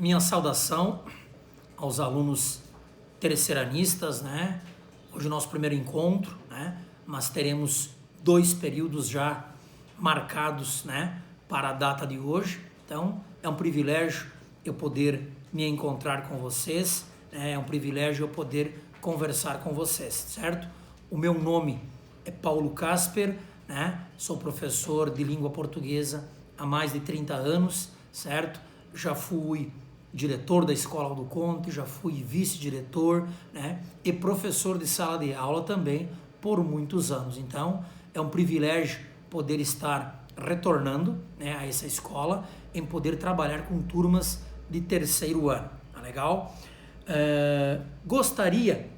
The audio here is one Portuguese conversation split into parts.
Minha saudação aos alunos terceiranistas, né? Hoje é o nosso primeiro encontro, né? Mas teremos 2 períodos já marcados, né? Para a data de hoje. Então, é um privilégio eu poder me encontrar com vocês, né? É um privilégio eu poder conversar com vocês, certo? O meu nome é Paulo Casper, né? Sou professor de língua portuguesa há mais de 30 anos, certo? Já fui diretor da Escola Aldo Conte, já fui vice-diretor, né? E professor de sala de aula também por muitos anos. Então, é um privilégio poder estar retornando, né, a essa escola, em poder trabalhar com turmas de terceiro ano. Tá legal? Gostaria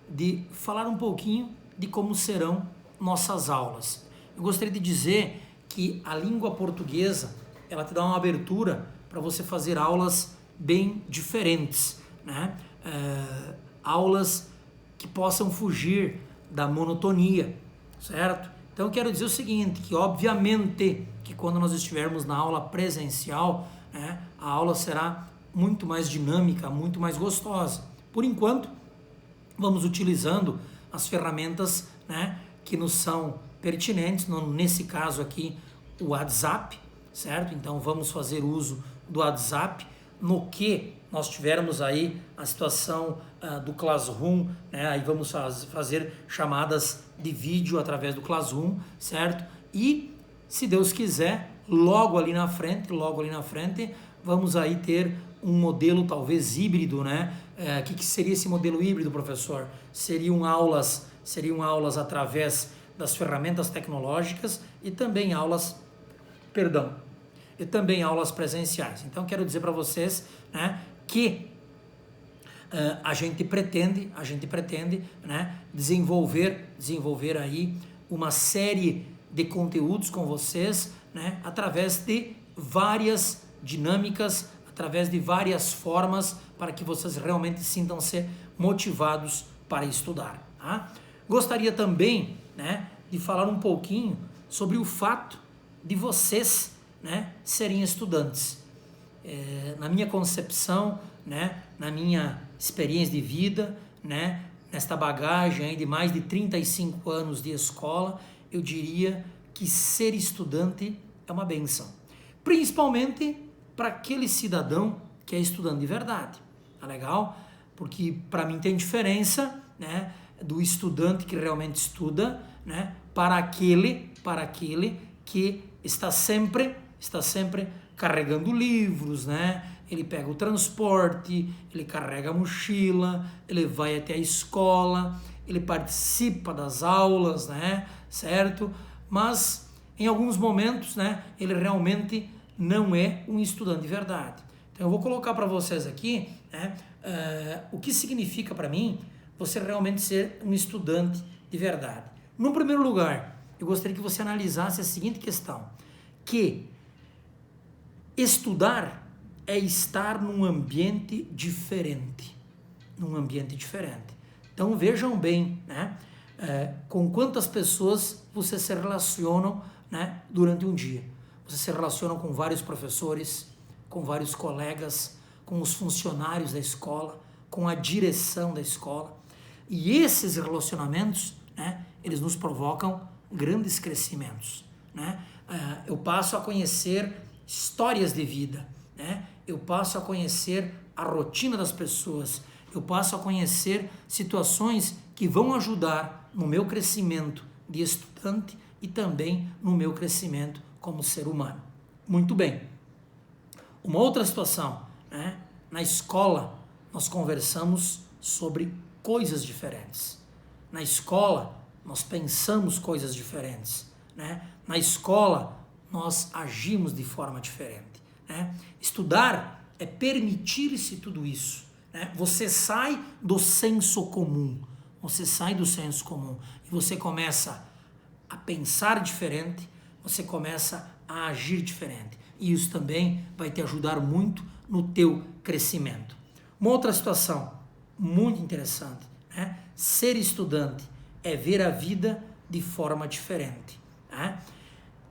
de falar um pouquinho de como serão nossas aulas. Eu gostaria de dizer que a língua portuguesa, ela te dá uma abertura para você fazer aulas bem diferentes, né? Aulas que possam fugir da monotonia, certo? Então eu quero dizer o seguinte, que obviamente que quando nós estivermos na aula presencial, né, a aula será muito mais dinâmica, muito mais gostosa. Por enquanto, vamos utilizando as ferramentas, né, que nos são pertinentes, nesse caso aqui o WhatsApp, certo? Então vamos fazer uso do WhatsApp no que nós tivermos aí a situação do Classroom, né? Aí vamos fazer chamadas de vídeo através do Classroom, certo? E, se Deus quiser, logo ali na frente, vamos aí ter um modelo talvez híbrido, né? O que seria esse modelo híbrido, professor? Seriam aulas através das ferramentas tecnológicas e também aulas presenciais. Então, quero dizer para vocês, né, que a gente pretende, né, desenvolver aí uma série de conteúdos com vocês, né, através de várias dinâmicas, através de várias formas para que vocês realmente sintam-se motivados para estudar. Tá? Gostaria também, né, de falar um pouquinho sobre o fato de vocês, né, serem estudantes. Na minha concepção, né, na minha experiência de vida, né, nesta bagagem aí de mais de 35 anos de escola, eu diria que ser estudante é uma benção. Principalmente para aquele cidadão que é estudante de verdade. Tá legal? Porque para mim tem diferença, né, do estudante que realmente estuda, né, para aquele que está sempre carregando livros, né? Ele pega o transporte, ele carrega a mochila, ele vai até a escola, ele participa das aulas, né? Certo? Mas em alguns momentos, né, ele realmente não é um estudante de verdade. Então eu vou colocar para vocês aqui, né, o que significa para mim você realmente ser um estudante de verdade. No primeiro lugar, eu gostaria que você analisasse a seguinte questão, que estudar é estar num ambiente diferente. Então vejam bem, né, com quantas pessoas você se relacionam, né, durante um dia. Você se relaciona com vários professores, com vários colegas, com os funcionários da escola, com a direção da escola. E esses relacionamentos, né, eles nos provocam grandes crescimentos, né? Eu passo a conhecer histórias de vida, né? Eu passo a conhecer a rotina das pessoas, eu passo a conhecer situações que vão ajudar no meu crescimento de estudante e também no meu crescimento como ser humano. Muito bem. Uma outra situação, né? Na escola nós conversamos sobre coisas diferentes. Na escola nós pensamos coisas diferentes, né? Na escola nós agimos de forma diferente, né? Estudar é permitir-se tudo isso, né? Você sai do senso comum, e você começa a pensar diferente, você começa a agir diferente. E isso também vai te ajudar muito no teu crescimento. Uma outra situação muito interessante, né? Ser estudante é ver a vida de forma diferente, né?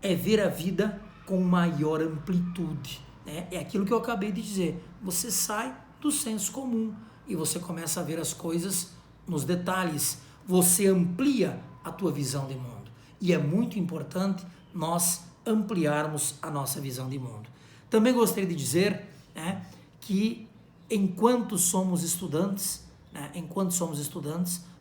É ver a vida com maior amplitude. né, é aquilo que eu acabei de dizer. Você sai do senso comum e você começa a ver as coisas nos detalhes. Você amplia a tua visão de mundo. E é muito importante nós ampliarmos a nossa visão de mundo. Também gostaria de dizer, né, que enquanto somos estudantes,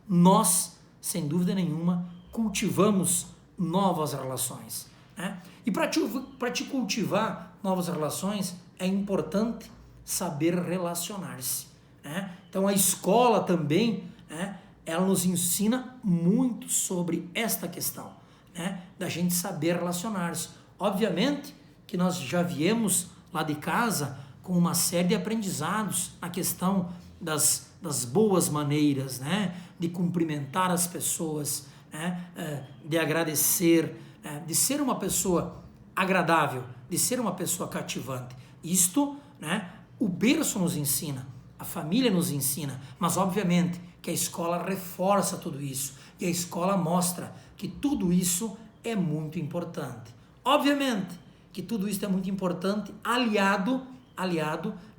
nós, sem dúvida nenhuma, cultivamos novas relações, né? E para te cultivar novas relações, é importante saber relacionar-se, né? Então a escola também, né, ela nos ensina muito sobre esta questão, né, da gente saber relacionar-se. Obviamente que nós já viemos lá de casa com uma série de aprendizados na questão das boas maneiras, né, de cumprimentar as pessoas, né, de agradecer, de ser uma pessoa agradável, de ser uma pessoa cativante. Isto, né, o berço nos ensina, a família nos ensina, mas obviamente que a escola reforça tudo isso e a escola mostra que tudo isso é muito importante. Obviamente que tudo isso é muito importante aliado,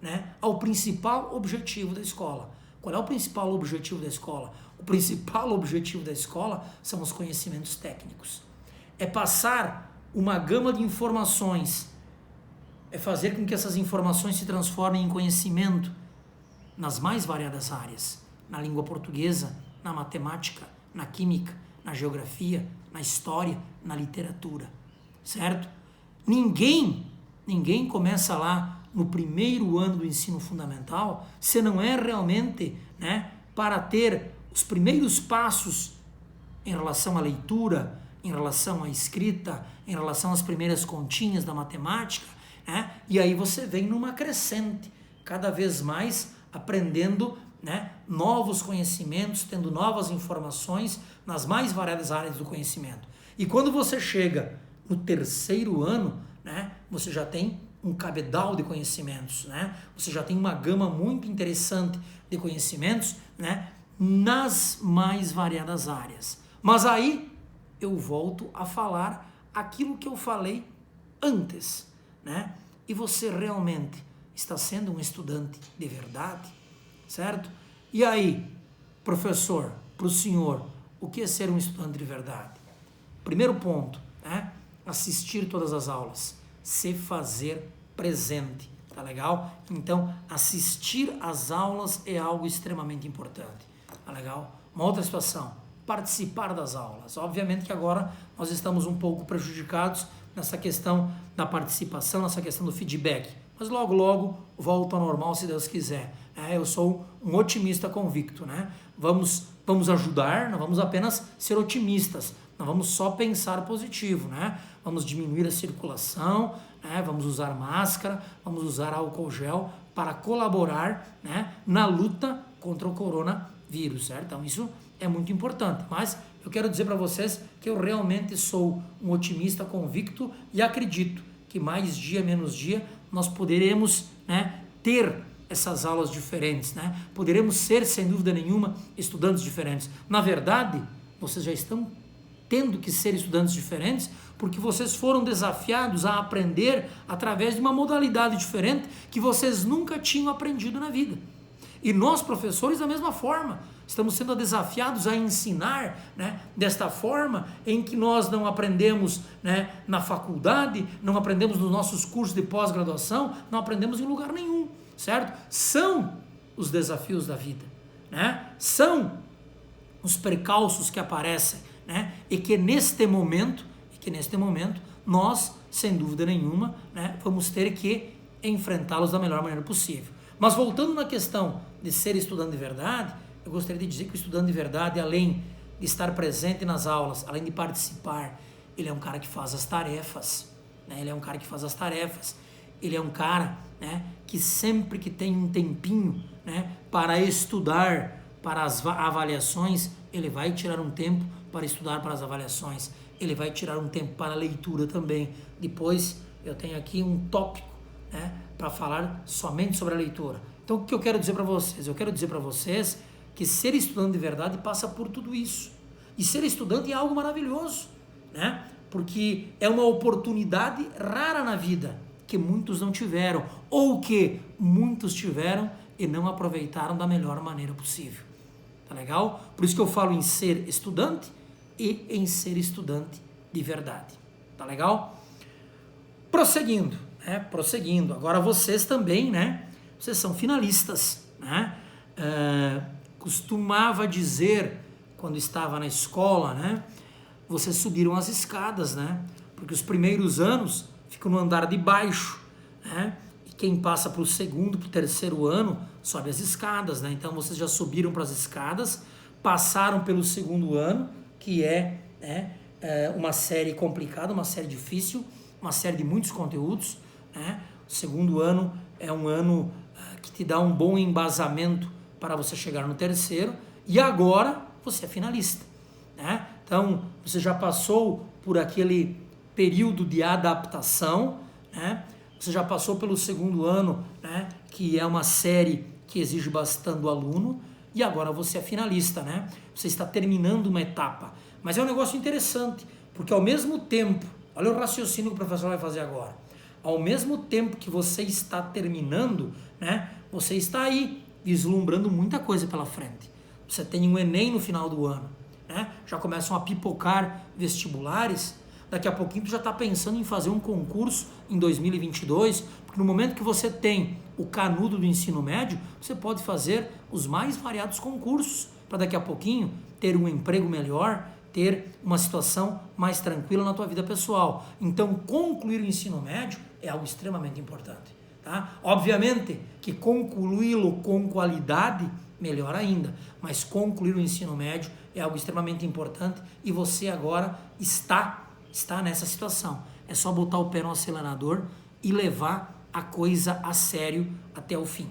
né, ao principal objetivo da escola. Qual é o principal objetivo da escola? O principal objetivo da escola são os conhecimentos técnicos. É passar uma gama de informações, é fazer com que essas informações se transformem em conhecimento nas mais variadas áreas, na língua portuguesa, na matemática, na química, na geografia, na história, na literatura, certo? Ninguém começa lá no primeiro ano do ensino fundamental se não é realmente, né, para ter os primeiros passos em relação à leitura, em relação à escrita, em relação às primeiras continhas da matemática, né? E aí você vem numa crescente, cada vez mais aprendendo, né, novos conhecimentos, tendo novas informações nas mais variadas áreas do conhecimento. E quando você chega no terceiro ano, né, você já tem um cabedal de conhecimentos, né? Você já tem uma gama muito interessante de conhecimentos, né, nas mais variadas áreas. Mas aí eu volto a falar aquilo que eu falei antes, né? E você realmente está sendo um estudante de verdade, certo? E aí, professor, para o senhor, o que é ser um estudante de verdade? Primeiro ponto, né? Assistir todas as aulas, se fazer presente, tá legal? Então, assistir às aulas é algo extremamente importante, tá legal? Uma outra situação, participar das aulas. Obviamente que agora nós estamos um pouco prejudicados nessa questão da participação, nessa questão do feedback, mas logo, logo volta ao normal, se Deus quiser. Eu sou um otimista convicto, né? Vamos ajudar, não vamos apenas ser otimistas, não vamos só pensar positivo, né? Vamos diminuir a circulação, né? Vamos usar máscara, vamos usar álcool gel para colaborar, né, na luta contra o coronavírus, certo? Então isso é muito importante, mas eu quero dizer para vocês que eu realmente sou um otimista convicto e acredito que mais dia, menos dia, nós poderemos, né, ter essas aulas diferentes, né? Poderemos ser, sem dúvida nenhuma, estudantes diferentes. Na verdade, vocês já estão tendo que ser estudantes diferentes porque vocês foram desafiados a aprender através de uma modalidade diferente que vocês nunca tinham aprendido na vida. E nós, professores, da mesma forma, estamos sendo desafiados a ensinar, né, desta forma em que nós não aprendemos, né, na faculdade, não aprendemos nos nossos cursos de pós-graduação, não aprendemos em lugar nenhum, certo? São os desafios da vida, né? São os percalços que aparecem, né? E que neste momento nós, sem dúvida nenhuma, né, vamos ter que enfrentá-los da melhor maneira possível. Mas voltando na questão de ser estudante de verdade, eu gostaria de dizer que o estudante de verdade, além de estar presente nas aulas, além de participar, ele é um cara que faz as tarefas, né? Ele é um cara que faz as tarefas, ele é um cara, né, que sempre que tem um tempinho, né, para estudar, para as avaliações, ele vai tirar um tempo para estudar para as avaliações, ele vai tirar um tempo para a leitura também. Depois eu tenho aqui um tópico, né, para falar somente sobre a leitura. Então o que eu quero dizer para vocês? Eu quero dizer para vocês que ser estudante de verdade passa por tudo isso. E ser estudante é algo maravilhoso, né? Porque é uma oportunidade rara na vida que muitos não tiveram, ou que muitos tiveram e não aproveitaram da melhor maneira possível. Tá legal? Por isso que eu falo em ser estudante e em ser estudante de verdade. Tá legal? Prosseguindo, né? Prosseguindo. Agora vocês também, né? Vocês são finalistas, né? Costumava dizer, quando estava na escola, né? Vocês subiram as escadas, né? Porque os primeiros anos ficam no andar de baixo, né? E quem passa para o segundo, para o terceiro ano, sobe as escadas, né? Então vocês já subiram para as escadas, passaram pelo segundo ano, que é, né, uma série complicada, uma série difícil, uma série de muitos conteúdos, né? O segundo ano é um ano que te dá um bom embasamento para você chegar no terceiro, e agora você é finalista, né? Então, você já passou por aquele período de adaptação, né? Você já passou pelo segundo ano, né? Que é uma série que exige bastante do aluno, e agora você é finalista, né? Você está terminando uma etapa. Mas é um negócio interessante, porque ao mesmo tempo, olha o raciocínio que o professor vai fazer agora, ao mesmo tempo que você está terminando, né? Você está aí vislumbrando muita coisa pela frente. Você tem um Enem no final do ano, né? Já começam a pipocar vestibulares. Daqui a pouquinho tu já está pensando em fazer um concurso em 2022, porque no momento que você tem o canudo do ensino médio, você pode fazer os mais variados concursos para daqui a pouquinho ter um emprego melhor, ter uma situação mais tranquila na tua vida pessoal. Então, concluir o ensino médio é algo extremamente importante, tá? Obviamente que concluí-lo com qualidade, melhor ainda, mas concluir o ensino médio é algo extremamente importante e você agora está nessa situação. É só botar o pé no acelerador e levar a coisa a sério até o fim.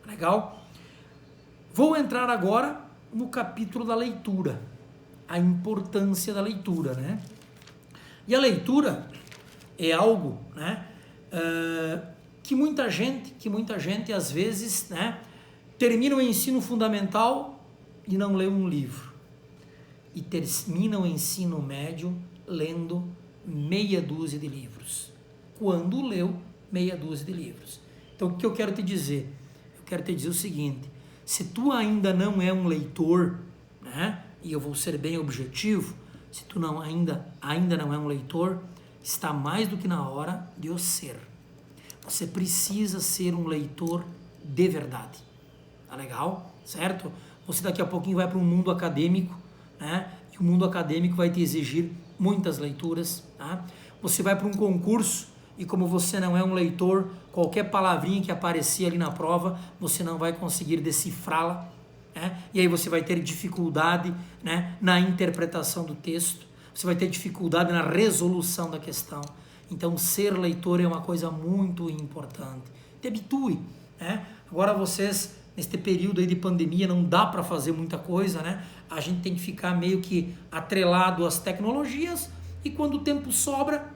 Legal? Vou entrar agora no capítulo da leitura, a importância da leitura, né? E a leitura é algo, né, que muita gente às vezes, né, termina o ensino fundamental e não lê um livro, e termina o ensino médio lendo meia dúzia de livros, quando leu meia dúzia de livros. Então o que eu quero te dizer? Eu quero te dizer o seguinte: se tu ainda não é um leitor, né, e eu vou ser bem objetivo, se tu ainda não é um leitor, está mais do que na hora de o ser. Você precisa ser um leitor de verdade. Tá legal? Certo? Você daqui a pouquinho vai para um mundo acadêmico, né? E o mundo acadêmico vai te exigir muitas leituras, tá? Você vai para um concurso e como você não é um leitor, qualquer palavrinha que aparecer ali na prova, você não vai conseguir decifrá-la, né? E aí você vai ter dificuldade, né, na interpretação do texto, você vai ter dificuldade na resolução da questão. Então, ser leitor é uma coisa muito importante. Te habitue, né? Agora vocês, neste período aí de pandemia, não dá para fazer muita coisa, né? A gente tem que ficar meio que atrelado às tecnologias e quando o tempo sobra,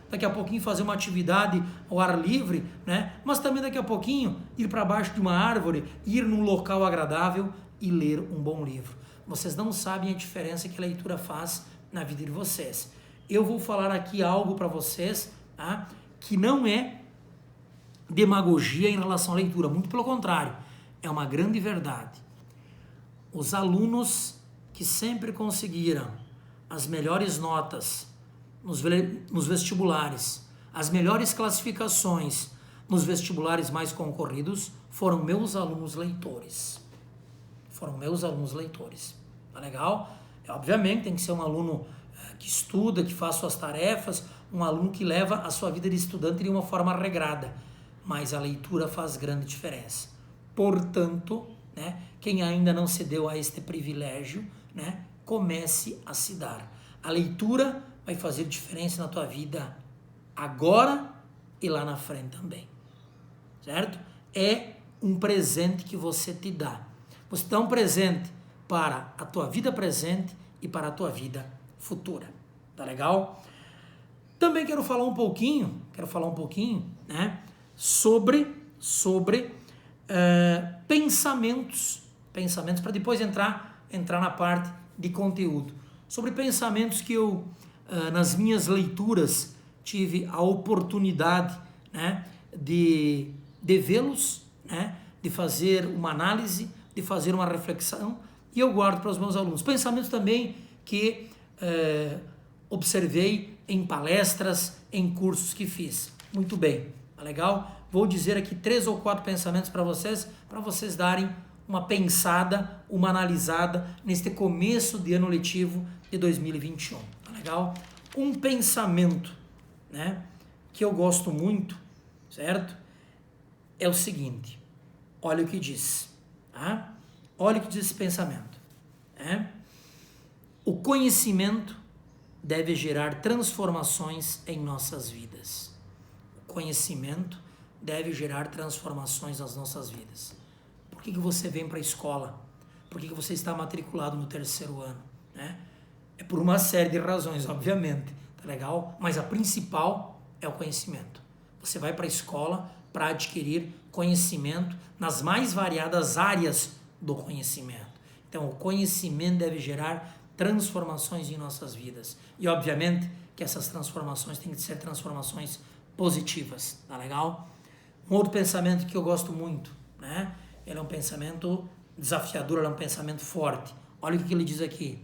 daqui a pouquinho fazer uma atividade ao ar livre, né? Mas também daqui a pouquinho ir para baixo de uma árvore, ir num local agradável e ler um bom livro. Vocês não sabem a diferença que a leitura faz na vida de vocês. Eu vou falar aqui algo para vocês, tá, que não é demagogia em relação à leitura, muito pelo contrário, é uma grande verdade. Os alunos que sempre conseguiram as melhores notas nos vestibulares, as melhores classificações nos vestibulares mais concorridos, foram meus alunos leitores. Tá legal? Obviamente tem que ser um aluno que estuda, que faz suas tarefas, um aluno que leva a sua vida de estudante de uma forma regrada, mas a leitura faz grande diferença. Portanto, né, quem ainda não se deu a este privilégio, né, comece a se dar. A leitura vai fazer diferença na tua vida agora e lá na frente também, certo? É um presente que você te dá. Você dá um presente para a tua vida presente e para a tua vida futura, tá legal? Também quero falar um pouquinho, né, sobre pensamentos para depois entrar na parte de conteúdo, sobre pensamentos que eu, nas minhas leituras, tive a oportunidade, né, de vê-los, né, de fazer uma análise, de fazer uma reflexão, e eu guardo para os meus alunos. Pensamentos também que observei em palestras, em cursos que fiz. Muito bem, tá legal? Vou dizer aqui 3 ou 4 pensamentos para vocês darem uma pensada, uma analisada neste começo de ano letivo de 2021, tá legal? Um pensamento, né, que eu gosto muito, certo? É o seguinte, olha o que diz, tá? Olha o que diz esse pensamento, né? O conhecimento deve gerar transformações em nossas vidas. O conhecimento deve gerar transformações nas nossas vidas. Por que você vem para a escola? Por que você está matriculado no 3º ano? Né? É por uma série de razões, obviamente, tá legal? Mas a principal é o conhecimento. Você vai para a escola para adquirir conhecimento nas mais variadas áreas do conhecimento. Então, o conhecimento deve gerar transformações em nossas vidas. E, obviamente, que essas transformações têm que ser transformações positivas, tá legal? Um outro pensamento que eu gosto muito, né? Ele é um pensamento desafiador, ele é um pensamento forte. Olha o que ele diz aqui.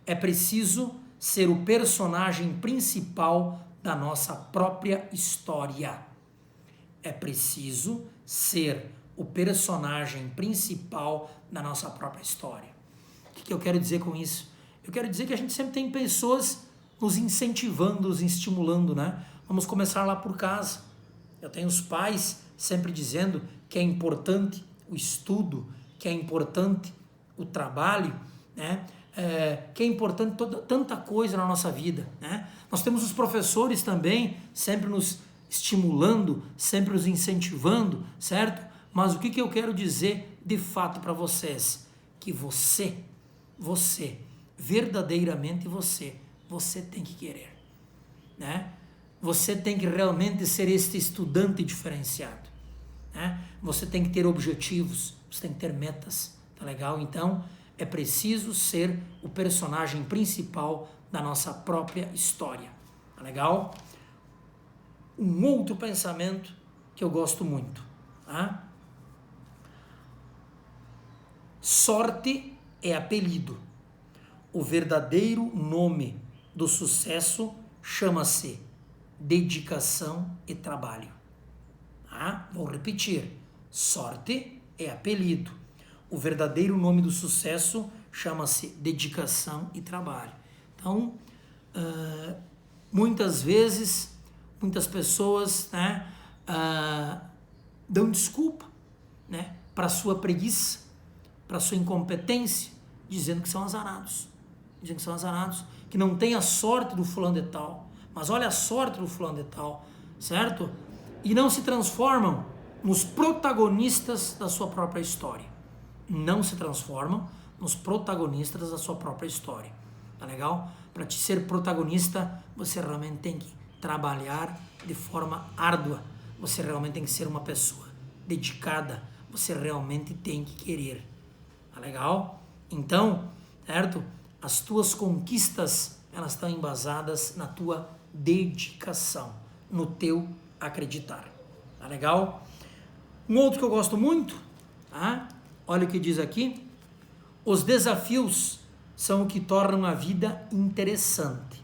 É preciso ser o personagem principal da nossa própria história. É preciso ser o personagem principal da nossa própria história. O que eu quero dizer com isso? Eu quero dizer que a gente sempre tem pessoas nos incentivando, nos estimulando, né? Vamos começar lá por casa. Eu tenho os pais sempre dizendo que é importante o estudo, que é importante o trabalho, né? Que é importante tanta coisa na nossa vida, né? Nós temos os professores também sempre nos estimulando, sempre nos incentivando, certo? Mas o que eu quero dizer de fato para vocês? Que você, verdadeiramente você tem que querer, né? Você tem que realmente ser este estudante diferenciado, né? Você tem que ter objetivos, você tem que ter metas, tá legal? Então, é preciso ser o personagem principal da nossa própria história, tá legal? Um outro pensamento que eu gosto muito, tá? Sorte é apelido. O verdadeiro nome do sucesso chama-se dedicação e trabalho. Ah, vou repetir. Sorte é apelido. O verdadeiro nome do sucesso chama-se dedicação e trabalho. Então, muitas vezes, muitas pessoas, né, dão desculpa, né, para sua preguiça, para sua incompetência, dizendo que são azarados. Que não tem a sorte do fulano de tal. Mas olha a sorte do fulano de tal, certo? E não se transformam nos protagonistas da sua própria história. Não se transformam nos protagonistas da sua própria história. Tá legal? Para te ser protagonista, você realmente tem que trabalhar de forma árdua. Você realmente tem que ser uma pessoa dedicada. Você realmente tem que querer. Tá legal? Então, certo? As tuas conquistas, elas estão embasadas na tua dedicação, no teu acreditar. Tá legal? Um outro que eu gosto muito, tá? Olha o que diz aqui. Os desafios são o que tornam a vida interessante.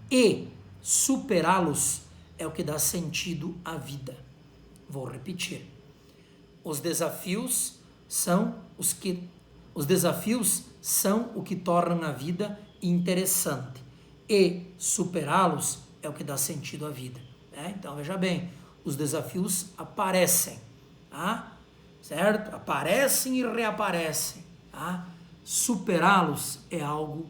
E superá-los é o que dá sentido à vida. Vou repetir. Os desafios são o que tornam a vida interessante. E superá-los é o que dá sentido à vida. Né? Então, veja bem, os desafios aparecem, tá? Certo? Aparecem e reaparecem. Tá? Superá-los é algo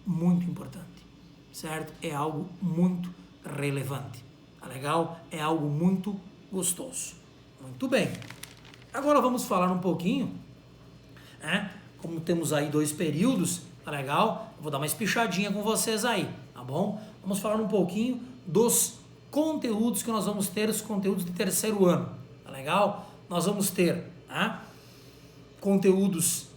muito importante, certo? É algo muito relevante. Tá legal? É algo muito gostoso. Muito bem. Agora vamos falar um pouquinho, né? Como temos aí 2 períodos, tá legal? Eu vou dar uma espichadinha com vocês aí, tá bom? Vamos falar um pouquinho dos conteúdos que nós vamos ter, os conteúdos de 3º ano, tá legal? Nós vamos ter, tá? Conteúdos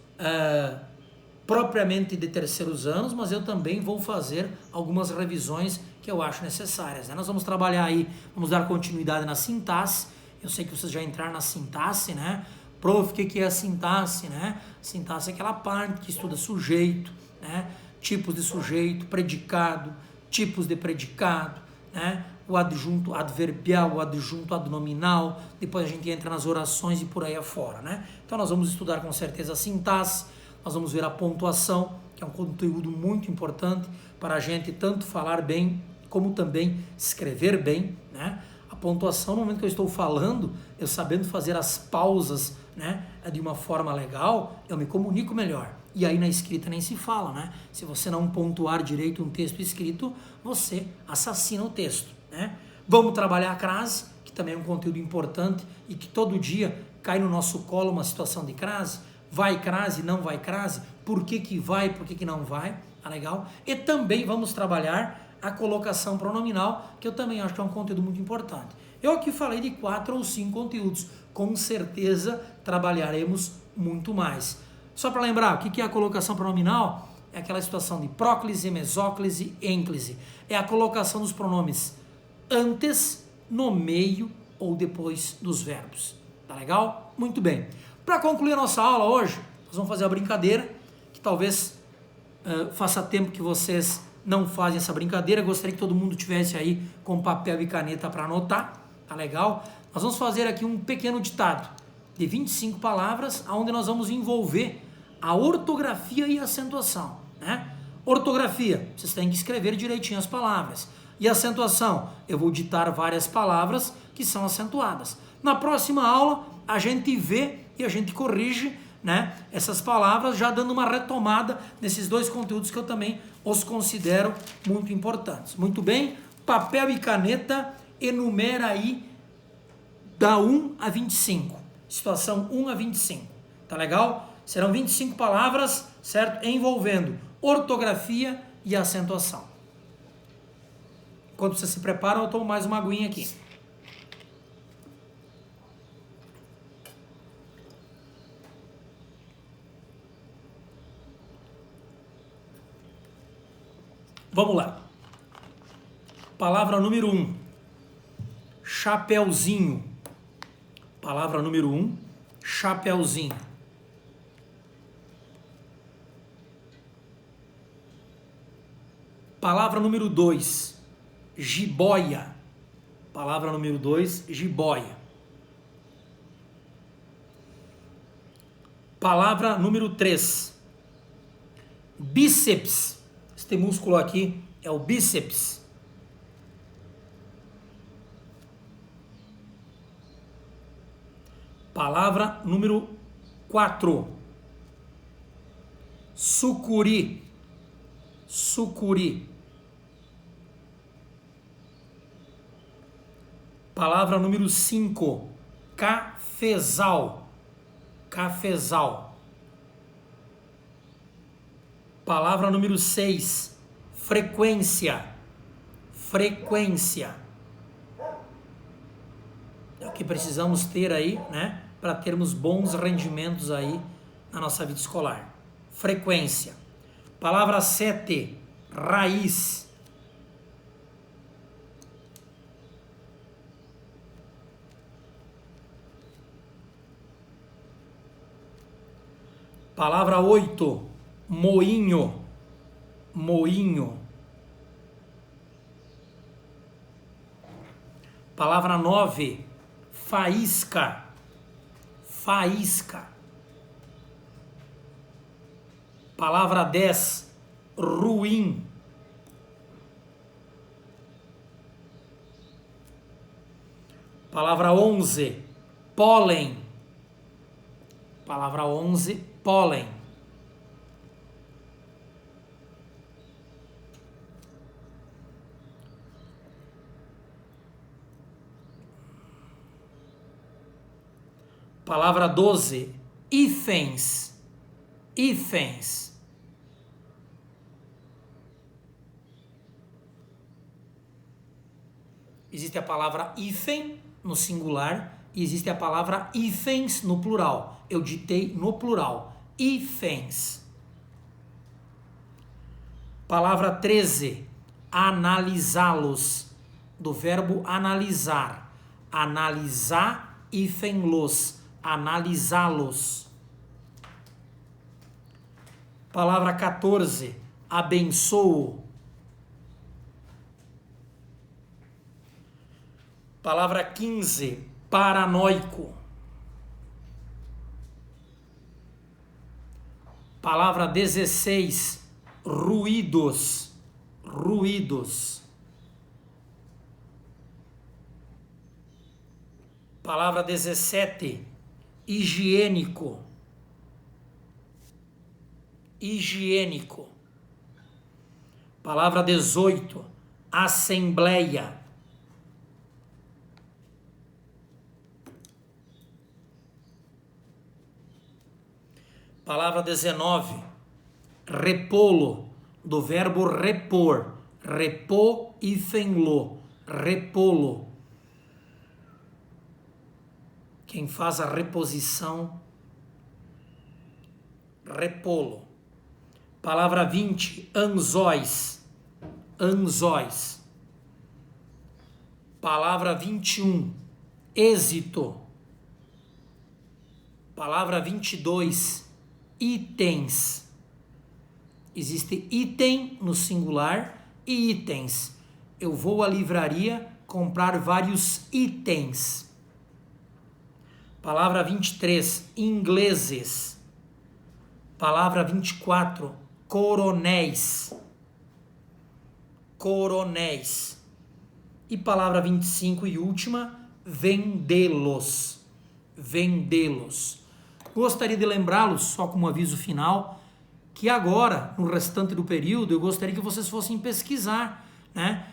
propriamente de terceiros anos, mas eu também vou fazer algumas revisões que eu acho necessárias, né? Nós vamos trabalhar aí, vamos dar continuidade na sintaxe. Eu sei que vocês já entraram na sintaxe, né? Prof, o que é a sintaxe, né? Sintaxe é aquela parte que estuda sujeito, né? Tipos de sujeito, predicado, tipos de predicado, né? O adjunto adverbial, o adjunto adnominal, depois a gente entra nas orações e por aí afora, né? Então nós vamos estudar com certeza a sintaxe, nós vamos ver a pontuação, que é um conteúdo muito importante para a gente tanto falar bem como também escrever bem, né? A pontuação, no momento que eu estou falando, eu sabendo fazer as pausas, né, de uma forma legal, eu me comunico melhor. E aí na escrita nem se fala, né? Se você não pontuar direito um texto escrito, você assassina o texto, né? Vamos trabalhar a crase, que também é um conteúdo importante e que todo dia cai no nosso colo uma situação de crase. Vai crase, não vai crase? Por que vai, por que não vai? Tá legal? E também vamos trabalhar a colocação pronominal, que eu também acho que é um conteúdo muito importante. Eu aqui falei de 4 ou 5 conteúdos, com certeza trabalharemos muito mais. Só para lembrar, o que é a colocação pronominal? É aquela situação de próclise, mesóclise, ênclise. É a colocação dos pronomes antes, no meio ou depois dos verbos. Tá legal? Muito bem. Para concluir a nossa aula hoje, nós vamos fazer a brincadeira, que talvez faça tempo que vocês não fazem essa brincadeira. Gostaria que todo mundo tivesse aí com papel e caneta para anotar, tá legal? Nós vamos fazer aqui um pequeno ditado de 25 palavras, onde nós vamos envolver a ortografia e a acentuação, né? Ortografia, vocês têm que escrever direitinho as palavras. E acentuação, eu vou ditar várias palavras que são acentuadas. Na próxima aula, a gente vê e a gente corrige, né, essas palavras, já dando uma retomada nesses dois conteúdos que eu também os considero muito importantes. Muito bem? Papel e caneta, enumera aí da 1 a 25. Situação 1 a 25. Tá legal? Serão 25 palavras, certo? Envolvendo ortografia e acentuação. Enquanto vocês se preparam, eu tomo mais uma aguinha aqui. Vamos lá. Palavra número 1. Chapeuzinho. Palavra número 1. Chapeuzinho. Palavra número 2. Jiboia. Palavra número 2. Jiboia. Palavra número 3. Bíceps. Este músculo aqui é o bíceps. Palavra número 4. Sucuri. Sucuri. Palavra número 5. Cafezal. Cafezal. Palavra número 6. Frequência. Frequência. É o que precisamos ter aí, né? Para termos bons rendimentos aí na nossa vida escolar. Frequência. Palavra 7. Raiz. Palavra 8. Moinho. Moinho. Palavra 9. Faísca. Faísca. Palavra 10. Ruim. Palavra 11. Pólen. Palavra 11. Pólen. Palavra 12. Hífens. Hífens. Existe a palavra hífen no singular e existe a palavra hífens no plural. Eu ditei no plural. Hífens. Palavra 13, analisá-los, do verbo analisar. Analisar hífen-los, analisá-los. Palavra 14, abençoo. Palavra 15, paranoico. Palavra 16, ruídos. Ruídos. Palavra 17, higiênico. Higiênico. Palavra 18, assembleia. Palavra 19, repolo, do verbo repor. Repor hífen-lo, repolo. Quem faz a reposição, repolo. Palavra 20, anzóis. Anzóis. Palavra 21, êxito. Palavra 22, itens. Existe item no singular e itens. Eu vou à livraria comprar vários itens. Palavra 23, ingleses. Palavra 24, coronéis. Coronéis. E palavra 25 e última, vendê-los. Vendê-los. Gostaria de lembrá-los, só como aviso final, que agora, no restante do período, eu gostaria que vocês fossem pesquisar, né?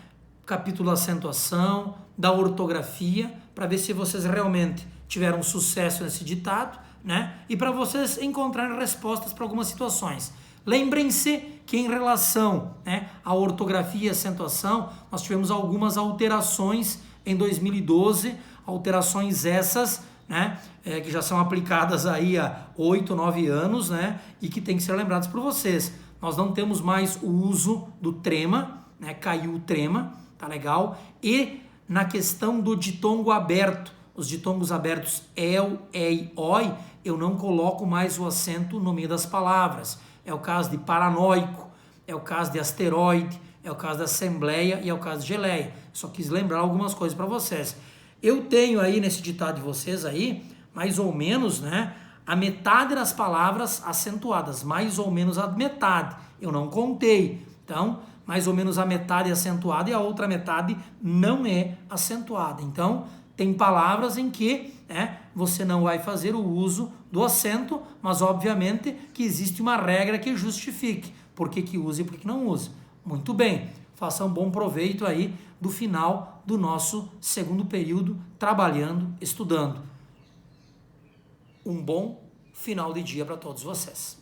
Capítulo da acentuação, da ortografia, para ver se vocês realmente tiveram sucesso nesse ditado, né? E para vocês encontrarem respostas para algumas situações. Lembrem-se que em relação, né, à ortografia e acentuação, nós tivemos algumas alterações em 2012, alterações essas, né, que já são aplicadas aí há 8, 9 anos, né, e que tem que ser lembradas por vocês. Nós não temos mais o uso do trema, né, caiu o trema, tá legal? E na questão do ditongo aberto, os ditongos abertos el, ei, oi, eu não coloco mais o acento no meio das palavras. É o caso de paranoico, é o caso de asteroide, é o caso da assembleia e é o caso de geleia. Só quis lembrar algumas coisas para vocês. Eu tenho aí nesse ditado de vocês aí, mais ou menos, né, a metade das palavras acentuadas, mais ou menos a metade. Eu não contei. Então, mais ou menos a metade é acentuada e a outra metade não é acentuada. Então, tem palavras em que, né, você não vai fazer o uso do acento, mas obviamente que existe uma regra que justifique por que usa e por que não usa. Muito bem, faça um bom proveito aí do final do nosso segundo período trabalhando, estudando. Um bom final de dia para todos vocês.